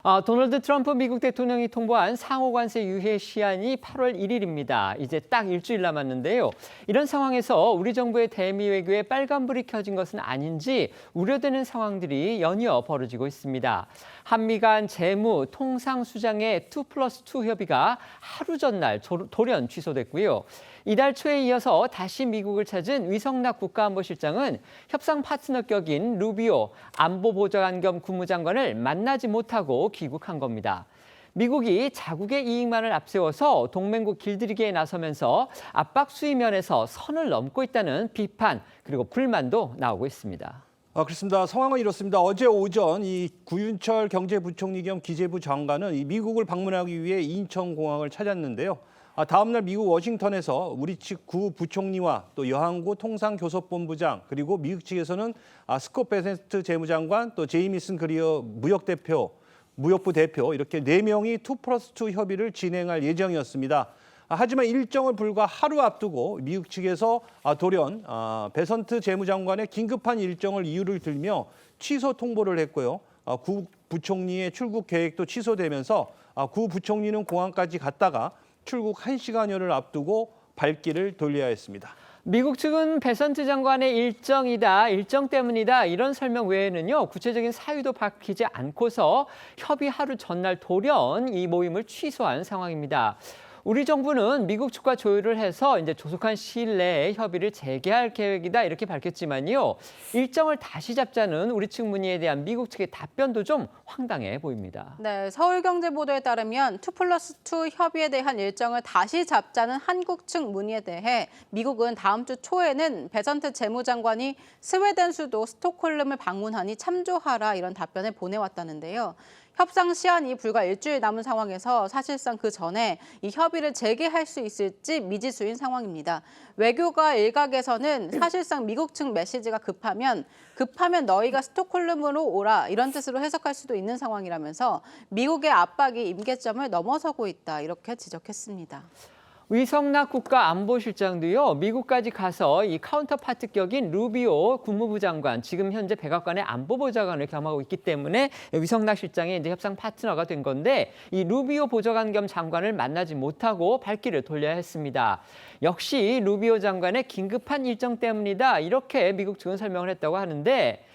도널드 트럼프 미국 대통령이 통보한 상호관세 유예 시한이 8월 1일입니다. 이제 딱 일주일 남았는데요. 이런 상황에서 우리 정부의 대미 외교에 빨간불이 켜진 것은 아닌지 우려되는 상황들이 연이어 벌어지고 있습니다. 한미 간 재무, 통상 수장의 2+2 협의가 하루 전날 돌연 취소됐고요. 이달 초에 이어서 다시 미국을 찾은 위성락 국가안보실장은 협상 파트너 격인 루비오 안보보좌관 겸 국무장관을 만나지 못하고 귀국한 겁니다. 미국이 자국의 이익만을 앞세워서 동맹국 길들이기에 나서면서 압박 수위면에서 선을 넘고 있다는 비판 그리고 불만도 나오고 있습니다. 그렇습니다. 상황은 이렇습니다. 어제 오전 이 구윤철 경제부총리 겸 기재부 장관은 이 미국을 방문하기 위해 인천공항을 찾았는데요. 다음 날 미국 워싱턴에서 우리 측 구 부총리와 또 여항구 통상교섭본부장 그리고 미국 측에서는 스콧 베센트 재무장관 또 제이미슨 그리어 무역부 대표 이렇게 4명이 2+2 협의를 진행할 예정이었습니다. 하지만 일정을 불과 하루 앞두고 미국 측에서 돌연 베선트 재무장관의 긴급한 일정을 이유를 들며 취소 통보를 했고요. 구 부총리의 출국 계획도 취소되면서 구 부총리는 공항까지 갔다가 출국 1시간여를 앞두고 발길을 돌려야 했습니다. 미국 측은 베선트 장관의 일정 때문이다 이런 설명 외에는요 구체적인 사유도 밝히지 않고서 협의 하루 전날 돌연 이 모임을 취소한 상황입니다. 우리 정부는 미국 측과 조율을 해서 이제 조속한 시일 내에 협의를 재개할 계획이다 이렇게 밝혔지만요. 일정을 다시 잡자는 우리 측 문의에 대한 미국 측의 답변도 좀 황당해 보입니다. 네, 서울경제보도에 따르면 2+2 협의에 대한 일정을 다시 잡자는 한국 측 문의에 대해 미국은 다음 주 초에는 베선트 재무장관이 스웨덴 수도 스톡홀름을 방문하니 참조하라 이런 답변을 보내왔다는데요. 협상 시한이 불과 일주일 남은 상황에서 사실상 그 전에 이 협의를 재개할 수 있을지 미지수인 상황입니다. 외교가 일각에서는 사실상 미국 측 메시지가 급하면 너희가 스톡홀름으로 오라 이런 뜻으로 해석할 수도 있는 상황이라면서 미국의 압박이 임계점을 넘어서고 있다 이렇게 지적했습니다. 위성락 국가안보실장도요 미국까지 가서 이 카운터파트격인 루비오 국무부 장관 지금 현재 백악관의 안보보좌관을 겸하고 있기 때문에 위성락 실장이 이제 협상 파트너가 된 건데 이 루비오 보좌관 겸 장관을 만나지 못하고 발길을 돌려야 했습니다. 역시 루비오 장관의 긴급한 일정 때문이다 이렇게 미국 측은 설명을 했다고 하는데.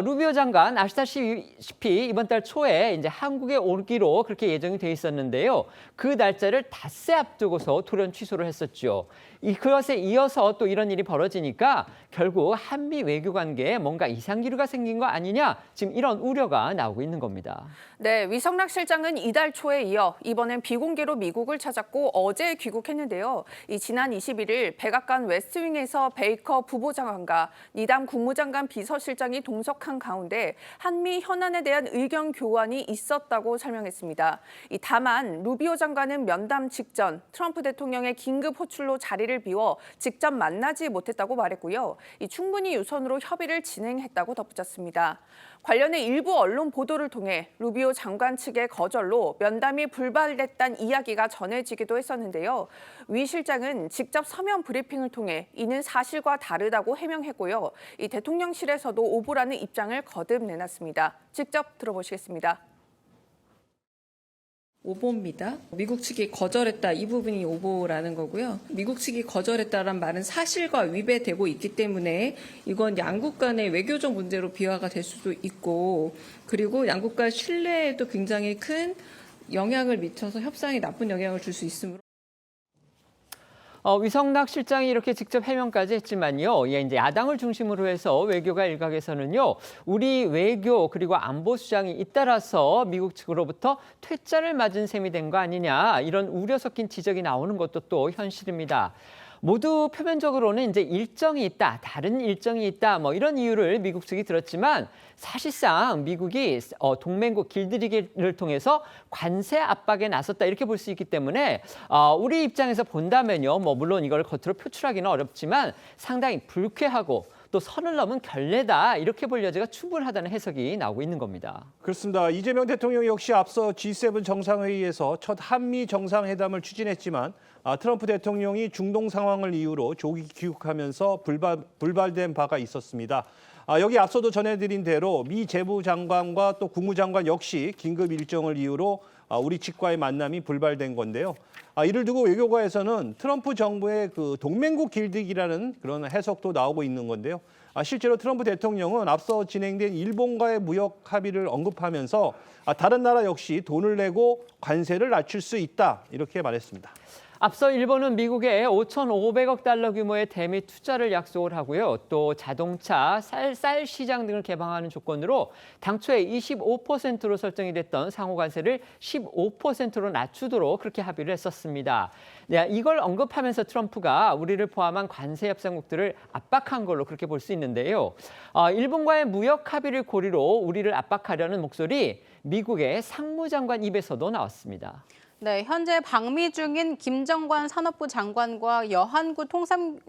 루비오 장관 아시다시피 이번 달 초에 이제 한국에 오기로 그렇게 예정이 돼 있었는데요. 그 날짜를 닷새 앞두고서 돌연 취소를 했었죠. 그것에 이어서 또 이런 일이 벌어지니까 결국 한미 외교 관계에 뭔가 이상 기류가 생긴 거 아니냐 지금 이런 우려가 나오고 있는 겁니다. 네, 위성락 실장은 이달 초에 이어 이번엔 비공개로 미국을 찾았고 어제 귀국했는데요. 지난 21일 백악관 웨스트윙에서 베이커 부보장관과 니담 국무장관 비서실장이 동석한 가운데 한미 현안에 대한 의견 교환이 있었다고 설명했습니다. 다만 루비오 장관은 면담 직전 트럼프 대통령의 긴급 호출로 자리를 비워 직접 만나지 못했다고 말했고요. 충분히 유선으로 협의를 진행했다고 덧붙였습니다. 관련해 일부 언론 보도를 통해 루비오 장관 측의 거절로 면담이 불발됐다는 이야기가 전해지기도 했었는데요. 위 실장은 직접 서면 브리핑을 통해 이는 사실과 다르다고 해명했고요. 대통령실에서도 오보라는 입장을 거듭 내놨습니다. 직접 들어보시겠습니다. 오보입니다. 미국 측이 거절했다 이 부분이 오보라는 거고요. 미국 측이 거절했다란 말은 사실과 위배되고 있기 때문에 이건 양국 간의 외교적 문제로 비화가 될 수도 있고 그리고 양국 간 신뢰에도 굉장히 큰 영향을 미쳐서 협상에 나쁜 영향을 줄 수 있으므로 위성락 실장이 이렇게 직접 해명까지 했지만요. 이제 야당을 중심으로 해서 외교가 일각에서는요. 우리 외교 그리고 안보수장이 잇따라서 미국 측으로부터 퇴짜를 맞은 셈이 된 거 아니냐 이런 우려 섞인 지적이 나오는 것도 또 현실입니다. 모두 표면적으로는 이제 일정이 있다, 다른 일정이 있다, 뭐 이런 이유를 미국 측이 들었지만 사실상 미국이 동맹국 길들이기를 통해서 관세 압박에 나섰다 이렇게 볼 수 있기 때문에 우리 입장에서 본다면요, 뭐 물론 이걸 겉으로 표출하기는 어렵지만 상당히 불쾌하고 또 선을 넘은 결례다 이렇게 볼 여지가 충분하다는 해석이 나오고 있는 겁니다. 그렇습니다. 이재명 대통령 역시 앞서 G7 정상회의에서 첫 한미 정상회담을 추진했지만 트럼프 대통령이 중동 상황을 이유로 조기 귀국하면서 불발된 바가 있었습니다. 여기 앞서도 전해드린 대로 미 재무장관과 또 국무장관 역시 긴급 일정을 이유로 우리 측과의 만남이 불발된 건데요. 이를 두고 외교가에서는 트럼프 정부의 그 동맹국 길들이기라는 그런 해석도 나오고 있는 건데요. 실제로 트럼프 대통령은 앞서 진행된 일본과의 무역 합의를 언급하면서 다른 나라 역시 돈을 내고 관세를 낮출 수 있다 이렇게 말했습니다. 앞서 일본은 미국에 5,500억 달러 규모의 대미 투자를 약속을 하고요. 또 자동차, 쌀 시장 등을 개방하는 조건으로 당초에 25%로 설정이 됐던 상호 관세를 15%로 낮추도록 그렇게 합의를 했었습니다. 네, 이걸 언급하면서 트럼프가 우리를 포함한 관세 협상국들을 압박한 걸로 그렇게 볼 수 있는데요. 일본과의 무역 합의를 고리로 우리를 압박하려는 목소리 미국의 상무장관 입에서도 나왔습니다. 네, 현재 방미 중인 김정관 산업부 장관과 여한구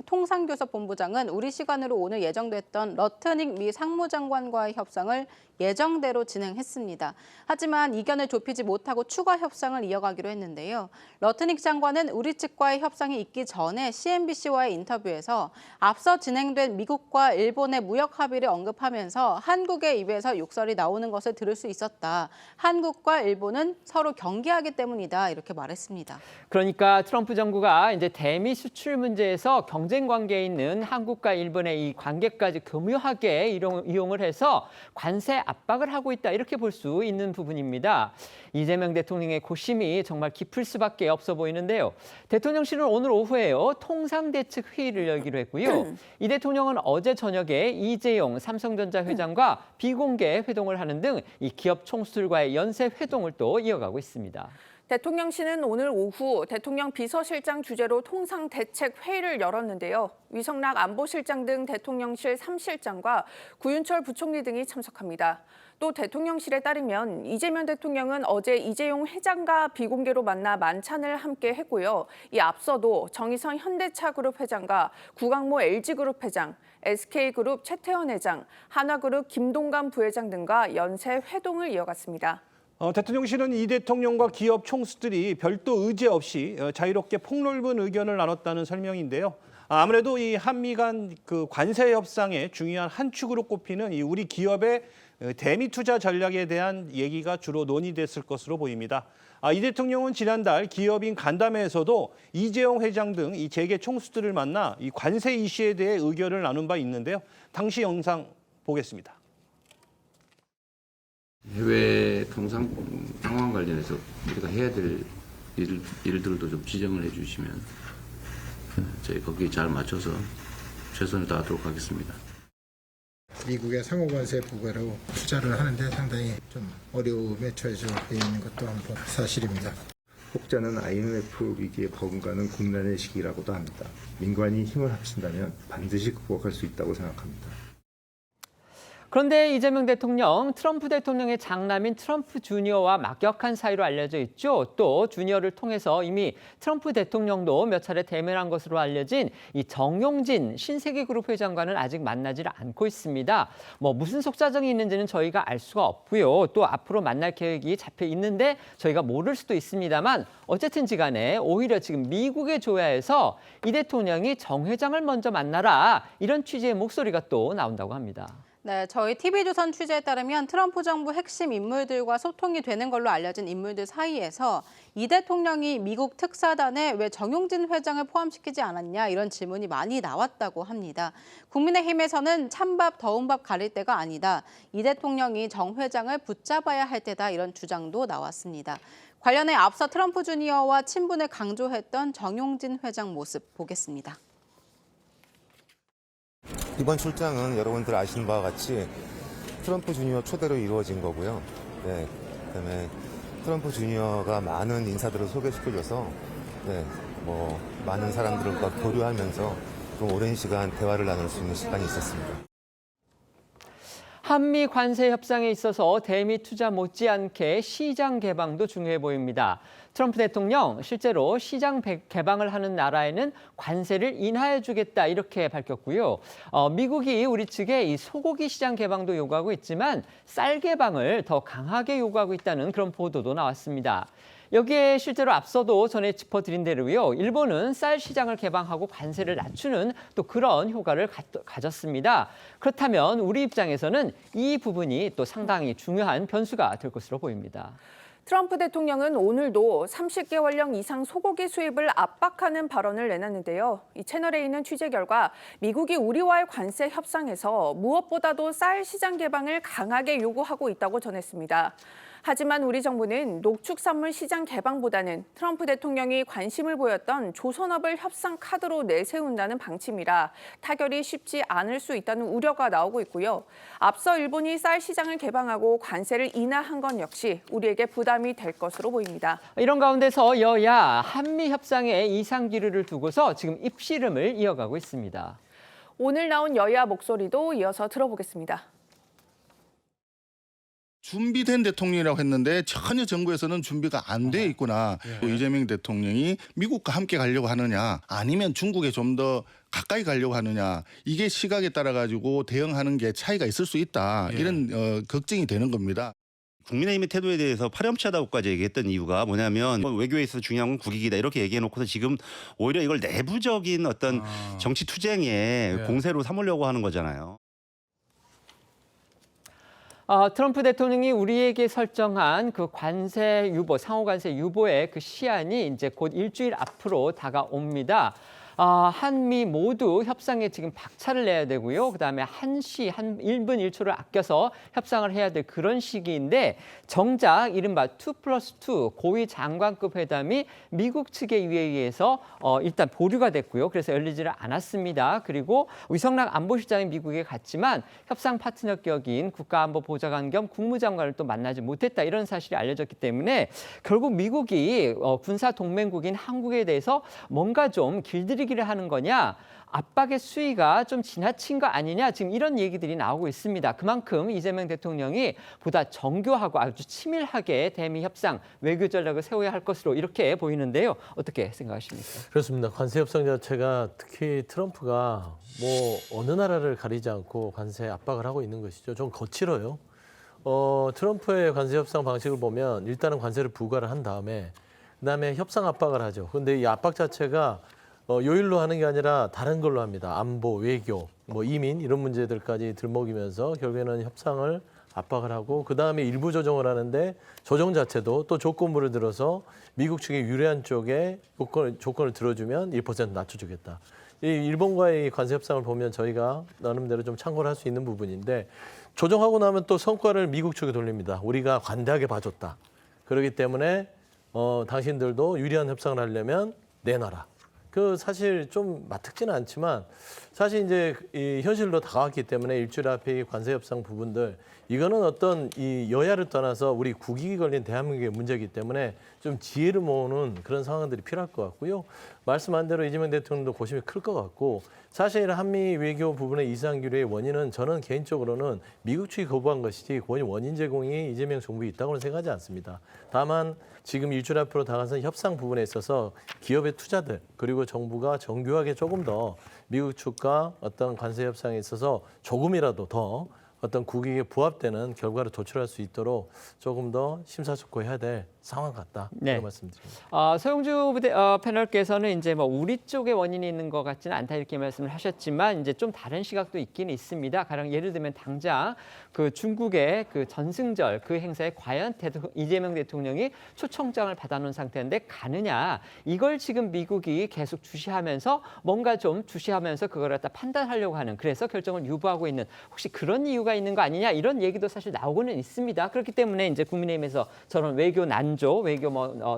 통상교섭본부장은 우리 시간으로 오늘 예정됐던 러트닉 미 상무장관과의 협상을 예정대로 진행했습니다. 하지만 이견을 좁히지 못하고 추가 협상을 이어가기로 했는데요. 러트닉 장관은 우리 측과의 협상이 있기 전에 CNBC와의 인터뷰에서 앞서 진행된 미국과 일본의 무역 합의를 언급하면서 한국의 입에서 욕설이 나오는 것을 들을 수 있었다. 한국과 일본은 서로 경계하기 때문이다. 이렇게 말했습니다. 그러니까 트럼프 정부가 이제 대미 수출 문제에서 경쟁 관계에 있는 한국과 일본의 이 관계까지 교묘하게 이용을 해서 관세 압박을 하고 있다 이렇게 볼 수 있는 부분입니다. 이재명 대통령의 고심이 정말 깊을 수밖에 없어 보이는데요. 대통령실은 오늘 오후에요 통상대책 회의를 열기로 했고요. 이 대통령은 어제 저녁에 이재용 삼성전자 회장과 비공개 회동을 하는 등 이 기업 총수들과의 연쇄 회동을 또 이어가고 있습니다. 대통령실은 오늘 오후 대통령 비서실장 주재로 통상대책 회의를 열었는데요. 위성락 안보실장 등 대통령실 3실장과 구윤철 부총리 등이 참석합니다. 또 대통령실에 따르면 이재명 대통령은 어제 이재용 회장과 비공개로 만나 만찬을 함께 했고요. 이 앞서도 정의선 현대차그룹 회장과 구강모 LG그룹 회장, SK그룹 최태원 회장, 한화그룹 김동관 부회장 등과 연쇄 회동을 이어갔습니다. 대통령실은 이 대통령과 기업 총수들이 별도 의제 없이 자유롭게 폭넓은 의견을 나눴다는 설명인데요. 아무래도 이 한미 간 그 관세 협상의 중요한 한 축으로 꼽히는 이 우리 기업의 대미 투자 전략에 대한 얘기가 주로 논의됐을 것으로 보입니다. 이 대통령은 지난달 기업인 간담회에서도 이재용 회장 등 이 재계 총수들을 만나 이 관세 이슈에 대해 의견을 나눈 바 있는데요. 당시 영상 보겠습니다. 해외 통상 상황 관련해서 우리가 해야 될 일들도 좀 지정을 해주시면 저희 거기에 잘 맞춰서 최선을 다하도록 하겠습니다. 미국의 상호관세 부과로 투자를 하는데 상당히 좀 어려움에 처해져 있는 것도 한번 사실입니다. 혹자는 IMF 위기에 버금가는 국난의 시기라고도 합니다. 민관이 힘을 합친다면 반드시 극복할 수 있다고 생각합니다. 그런데 이재명 대통령, 트럼프 대통령의 장남인 트럼프 주니어와 막역한 사이로 알려져 있죠. 또 주니어를 통해서 이미 트럼프 대통령도 몇 차례 대면한 것으로 알려진 이 정용진 신세계그룹 회장과는 아직 만나지를 않고 있습니다. 무슨 속사정이 있는지는 저희가 알 수가 없고요. 또 앞으로 만날 계획이 잡혀 있는데 저희가 모를 수도 있습니다만 어쨌든지 간에 오히려 지금 미국의 조야에서 이 대통령이 정 회장을 먼저 만나라 이런 취지의 목소리가 또 나온다고 합니다. 네, 저희 TV조선 취재에 따르면 트럼프 정부 핵심 인물들과 소통이 되는 걸로 알려진 인물들 사이에서 이 대통령이 미국 특사단에 왜 정용진 회장을 포함시키지 않았냐 이런 질문이 많이 나왔다고 합니다. 국민의힘에서는 찬밥 더운 밥 가릴 때가 아니다. 이 대통령이 정 회장을 붙잡아야 할 때다 이런 주장도 나왔습니다. 관련해 앞서 트럼프 주니어와 친분을 강조했던 정용진 회장 모습 보겠습니다. 이번 출장은 여러분들 아시는 바와 같이 트럼프 주니어 초대로 이루어진 거고요. 네, 그다음에 트럼프 주니어가 많은 인사들을 소개시켜줘서 많은 사람들과 교류하면서 좀 오랜 시간 대화를 나눌 수 있는 시간이 있었습니다. 한미 관세 협상에 있어서 대미 투자 못지않게 시장 개방도 중요해 보입니다. 트럼프 대통령 실제로 시장 개방을 하는 나라에는 관세를 인하해 주겠다 이렇게 밝혔고요. 미국이 우리 측에 이 소고기 시장 개방도 요구하고 있지만 쌀 개방을 더 강하게 요구하고 있다는 그런 보도도 나왔습니다. 여기에 실제로 앞서도 전에 짚어드린 대로요. 일본은 쌀 시장을 개방하고 관세를 낮추는 또 그런 효과를 가졌습니다. 그렇다면 우리 입장에서는 이 부분이 또 상당히 중요한 변수가 될 것으로 보입니다. 트럼프 대통령은 오늘도 30개월령 이상 소고기 수입을 압박하는 발언을 내놨는데요. 이 채널A는 취재 결과 미국이 우리와의 관세 협상에서 무엇보다도 쌀 시장 개방을 강하게 요구하고 있다고 전했습니다. 하지만 우리 정부는 농축산물 시장 개방보다는 트럼프 대통령이 관심을 보였던 조선업을 협상 카드로 내세운다는 방침이라 타결이 쉽지 않을 수 있다는 우려가 나오고 있고요. 앞서 일본이 쌀 시장을 개방하고 관세를 인하한 건 역시 우리에게 부담이 될 것으로 보입니다. 이런 가운데서 여야 한미 협상에 이상기류를 두고서 지금 입씨름을 이어가고 있습니다. 오늘 나온 여야 목소리도 이어서 들어보겠습니다. 준비된 대통령이라고 했는데 전혀 정부에서는 준비가 안 돼 있구나. 이재명 대통령이 미국과 함께 가려고 하느냐 아니면 중국에 좀 더 가까이 가려고 하느냐 이게 시각에 따라 가지고 대응하는 게 차이가 있을 수 있다. 이런 걱정이 되는 겁니다. 국민의힘의 태도에 대해서 파렴치하다고까지 얘기했던 이유가 뭐냐면 외교에 있어서 중요한 건 국익이다 이렇게 얘기해놓고서 지금 오히려 이걸 내부적인 어떤 정치 투쟁의 공세로 삼으려고 하는 거잖아요. 트럼프 대통령이 우리에게 설정한 그 관세 유보, 상호 관세 유보의 그 시한이 이제 곧 일주일 앞으로 다가옵니다. 한미 모두 협상에 지금 박차를 내야 되고요. 그다음에 한 1분 1초를 아껴서 협상을 해야 될 그런 시기인데 정작 이른바 2+2 고위 장관급 회담이 미국 측에 의해서 일단 보류가 됐고요. 그래서 열리지를 않았습니다. 그리고 위성락 안보실장이 미국에 갔지만 협상 파트너 격인 국가안보보좌관 겸 국무장관을 또 만나지 못했다. 이런 사실이 알려졌기 때문에 결국 미국이 군사 동맹국인 한국에 대해서 뭔가 좀 길들이기를 하는 거냐, 압박의 수위가 좀 지나친 거 아니냐, 지금 이런 얘기들이 나오고 있습니다. 그만큼 이재명 대통령이 보다 정교하고 아주 치밀하게 대미 협상 외교 전략을 세워야 할 것으로 이렇게 보이는데요. 어떻게 생각하십니까? 그렇습니다. 관세 협상 자체가 특히 트럼프가 뭐 어느 나라를 가리지 않고 관세 압박을 하고 있는 것이죠. 좀 거칠어요. 트럼프의 관세 협상 방식을 보면 일단은 관세를 부과를 한 다음에 그다음에 협상 압박을 하죠. 그런데 이 압박 자체가 요일로 하는 게 아니라 다른 걸로 합니다. 안보, 외교, 뭐 이민 이런 문제들까지 들먹이면서 결국에는 협상을 압박을 하고 그다음에 일부 조정을 하는데 조정 자체도 또 조건부를 들어서 미국 측에 유리한 쪽에 조건을 들어주면 1% 낮춰주겠다. 이 일본과의 관세 협상을 보면 저희가 나름대로 좀 참고를 할 수 있는 부분인데 조정하고 나면 또 성과를 미국 측에 돌립니다. 우리가 관대하게 봐줬다. 그렇기 때문에 당신들도 유리한 협상을 하려면 내놔라. 그 사실 좀 맞특지는 않지만 사실 이제 이 현실로 다가왔기 때문에 일주일 앞에 이 관세 협상 부분들 이거는 어떤 이 여야를 떠나서 우리 국익이 걸린 대한민국의 문제이기 때문에 좀 지혜를 모으는 그런 상황들이 필요할 것 같고요. 말씀한 대로 이재명 대통령도 고심이 클 것 같고 사실 한미 외교 부분의 이상기류의 원인은 저는 개인적으로는 미국 측이 거부한 것이지 원인 제공이 이재명 정부에 있다고는 생각하지 않습니다. 다만 지금 일주일 앞으로 다가선 협상 부분에 있어서 기업의 투자들 그리고 정부가 정교하게 조금 더 미국 측과 어떤 관세 협상에 있어서 조금이라도 더 어떤 국익에 부합되는 결과를 도출할 수 있도록 조금 더 심사숙고해야 될 상황 같다. 네. 그런 말씀드립니다. 서영주 패널께서는 이제 뭐 우리 쪽에 원인이 있는 것 같지는 않다 이렇게 말씀을 하셨지만 이제 좀 다른 시각도 있긴 있습니다. 가령 예를 들면 당장 그 중국의 그 전승절 그 행사에 과연 이재명 대통령이 초청장을 받아놓은 상태인데 가느냐 이걸 지금 미국이 계속 주시하면서 뭔가 좀 주시하면서 그걸 갖다 판단하려고 하는 그래서 결정을 유보하고 있는 혹시 그런 이유가 있는 거 아니냐 이런 얘기도 사실 나오고는 있습니다. 그렇기 때문에 이제 국민의힘에서 저런 외교 난조, 외교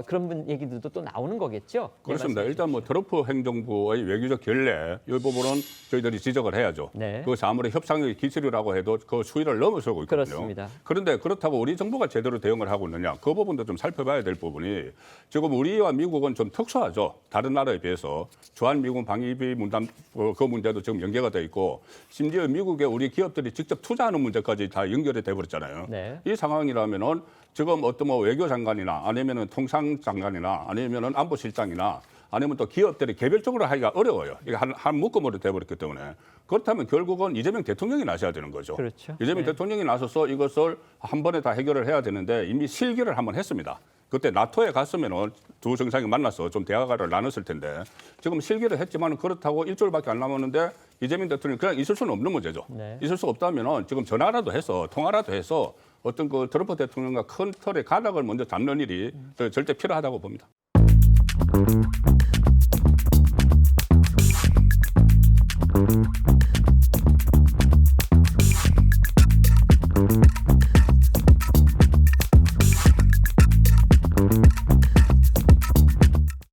그런 얘기들도 또 나오는 거겠죠. 그렇습니다. 일단 뭐 트럼프 행정부의 외교적 결례 이 부분은 저희들이 지적을 해야죠. 네. 그것이 아무리 협상의 기술이라고 해도 그 수위를 넘어서고 있거든요. 그렇습니다. 그런데 그렇다고 우리 정부가 제대로 대응을 하고 있느냐 그 부분도 좀 살펴봐야 될 부분이 지금 우리와 미국은 좀 특수하죠. 다른 나라에 비해서 주한미군 방위비 문단 그 문제도 지금 연계가 돼 있고 심지어 미국에 우리 기업들이 직접 투자하는 문제까지 다 연결이 돼 버렸잖아요. 네. 이 상황이라면은 지금 어떤 뭐 외교장관이나 아니면은 통상장관이나 아니면은 안보실장이나 아니면 또 기업들이 개별적으로 하기가 어려워요. 이게 한 묶음으로 돼버렸기 때문에 그렇다면 결국은 이재명 대통령이 나서야 되는 거죠. 그렇죠. 이재명 대통령이 나서서 이것을 한 번에 다 해결을 해야 되는데 이미 실기를 한번 했습니다. 그때 나토에 갔으면은 두 정상이 만나서 좀 대화를 나눴을 텐데 지금 실기를 했지만 그렇다고 일주일밖에 안 남았는데 이재명 대통령이 그냥 있을 수는 없는 문제죠. 네. 있을 수 없다면은 지금 전화라도 해서 통화라도 해서 어떤 그 트럼프 대통령과 큰 틀의 가닥을 먼저 잡는 일이 절대 필요하다고 봅니다.